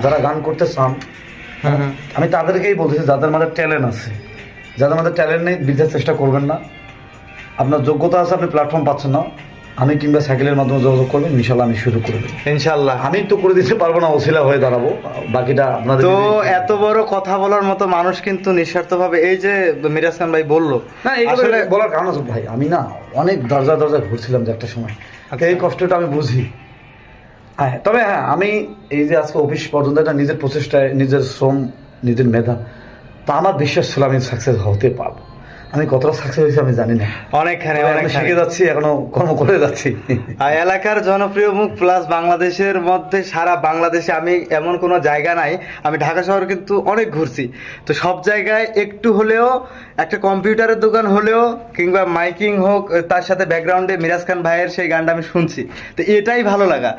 যারা গান করতে চান, আমি তাদেরকেই বলতেছি যাদের মধ্যে ট্যালেন্ট আছে, যাদের মধ্যে ট্যালেন্ট নেই বিদ্যার চেষ্টা করবেন না। আপনার যোগ্যতা আছে, আপনি প্ল্যাটফর্ম পাচ্ছেন না, আমি কিংবা সাইকেলের মাধ্যমে যোগাযোগ করবেন, ইনশাল্লাহ আমি সুযোগ করে দেবো। ইনশাল্লাহ। আমি তো করে দিতে পারবো না, ওসিলা হয়ে দাঁড়াবো, বাকিটা আপনাদের। তো এত বড় কথা বলার মতো মানুষ কিন্তু নিঃস্বার্থভাবে, এই যে মিরাজ খান ভাই বললো, না আসলে বলার কারণ আছে ভাই, আমি না অনেক দরজায় ঘুরছিলাম যে একটা সময়, এই কষ্টটা আমি বুঝি। হ্যাঁ, তবে হ্যাঁ, আমি এই যে আজকে অফিস পর্যন্ত একটা নিজের প্রচেষ্টায়, নিজের শ্রম, নিজের মেধা, তা আমার বিশ্বাস ছিল আমি সাকসেস হতে পারবো। আমি কতটা সাকসেস হয়েছি আমি জানি না, অনেকখানে আমি শিখে যাচ্ছি, এখনো কর্ম করে যাচ্ছি। আর এলাকার জনপ্রিয় মুখ প্লাস বাংলাদেশের মধ্যে, সারা বাংলাদেশে আমি এমন কোনো জায়গা নাই, আমি ঢাকা শহর কিন্তু অনেক ঘুরছি, তো সব জায়গায় একটু হলেও একটা কম্পিউটারের দোকান হলেও কিংবা মাইকিং হোক, তার সাথে ব্যাকগ্রাউন্ডে মিরাজ খান ভাইয়ের সেই গানটা আমি শুনছি, তো এটাই ভালো লাগা।